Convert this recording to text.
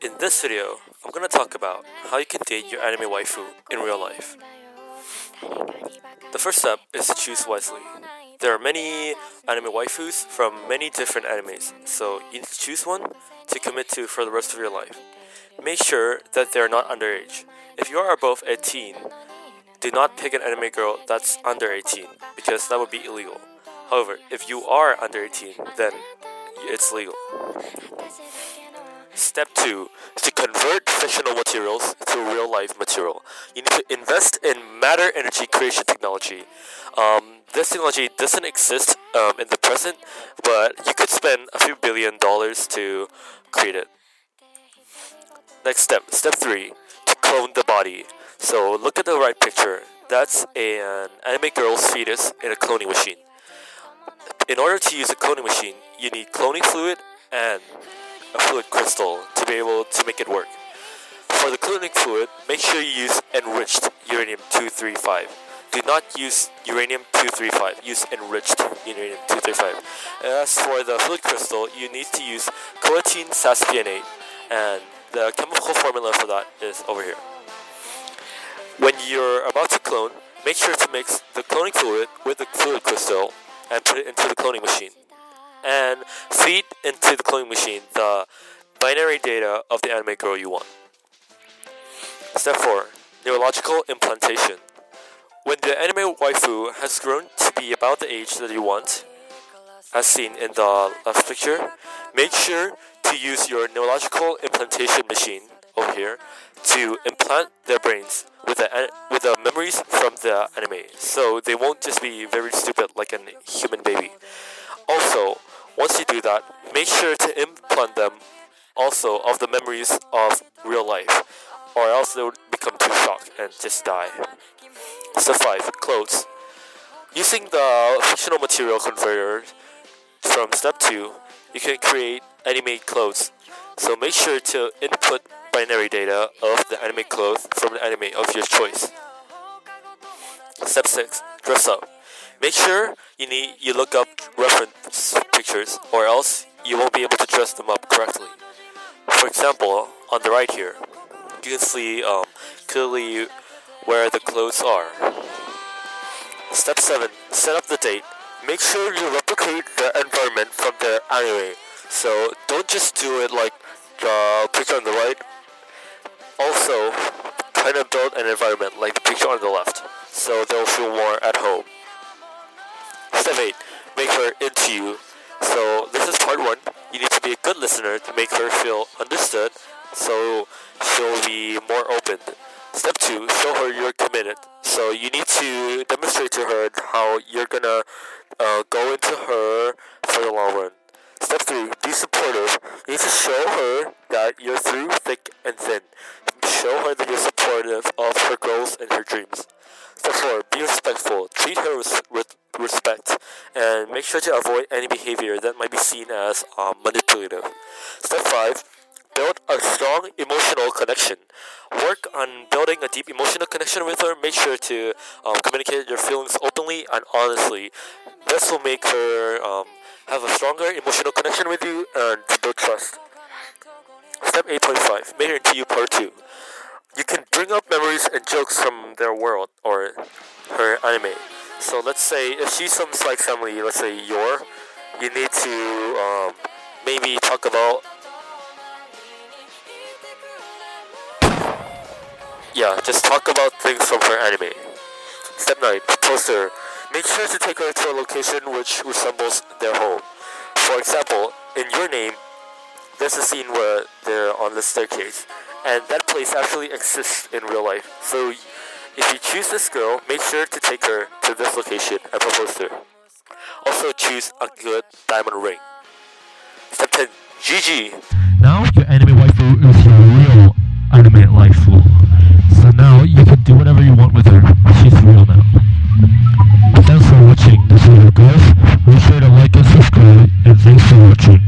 In this video, I'm gonna talk about how you can date your anime waifu in real life. The first step is to choose wisely. There are many anime waifus from many different animes, so you need to choose one to commit to for the rest of your life. Make sure that they're not underage. If you are both a teen, do not pick an anime girl that's under 18 because that would be illegal. However, if you are under 18, then it's legal. Step 2 is to convert fictional materials to real life material. You need to invest in matter energy creation technology. This technology doesn't exist in the present, but you could spend a few $billions to create it. Next step, step 3, to clone the body. So look at the right picture. That's an anime girl's fetus in a cloning machine. In order to use a cloning machine, you need cloning fluid and a fluid crystal to be able to make it work. For the cloning fluid, make sure you use enriched uranium-235. Do not use uranium-235, use enriched uranium-235. As for the fluid crystal, you need to use coating saspionate, and the chemical formula for that is over here. When you're about to clone, make sure to mix the cloning fluid with the fluid crystal and put it into the cloning machine. And feed into the cloning machine the binary data of the anime girl you want. Step 4. Neurological Implantation. When the anime waifu has grown to be about the age that you want, as seen in the left picture, make sure to use your neurological implantation machine over here to implant their brains with the memories from the anime, so they won't just be very stupid like a human baby. Also, once you do that, make sure to implant them also of the memories of real life, or else they would become too shocked and just die. Step 5. Clothes. Using the fictional material converter from step 2, you can create anime clothes. So make sure to input binary data of the anime clothes from the anime of your choice. Step 6. Dress up. Make sure you look up reference pictures, or else you won't be able to dress them up correctly. For example, on the right here, you can see clearly where the clothes are. Step 7. Set up the date. Make sure you replicate the environment from the anime. So don't just do it like the picture on the right. Also, kind of build an environment like the picture on the left, so they'll feel more at home. Step 8. Make her into you. So this is part 1. You need to be a good listener to make her feel understood, so she'll be more open. Step 2. Show her you're committed. So you need to demonstrate to her how you're gonna go into her for the long run. Step 3. Be supportive. You need to show her that you're through thick and thin. Show her that you're supportive of her goals and her dreams. Step 4. Be respectful. Treat her with respect, and make sure to avoid any behavior that might be seen as manipulative. Step 5. Build a strong emotional connection. Work on building a deep emotional connection with her. Make sure to communicate your feelings openly and honestly. This will make her have a stronger emotional connection with you and build trust. Step 8.5. Make her into you part 2. You can bring up memories and jokes from their world or her anime. So let's say if she's from Spike Family, let's say you need to maybe talk about just talk about things from her anime. Step 9. Propose to her. Make sure to take her to a location which resembles their home. For example, in Your Name, there's a scene where they're on the staircase, and that place actually exists in real life. So if you choose this girl, make sure to take her to this location and propose to her. Also choose a good diamond ring. Step 10. GG. Now your anime waifu is your real anime waifu. So now you can do whatever you want with her. She's real now. Thanks for watching this video, guys. Make sure to like and subscribe, and thanks for watching.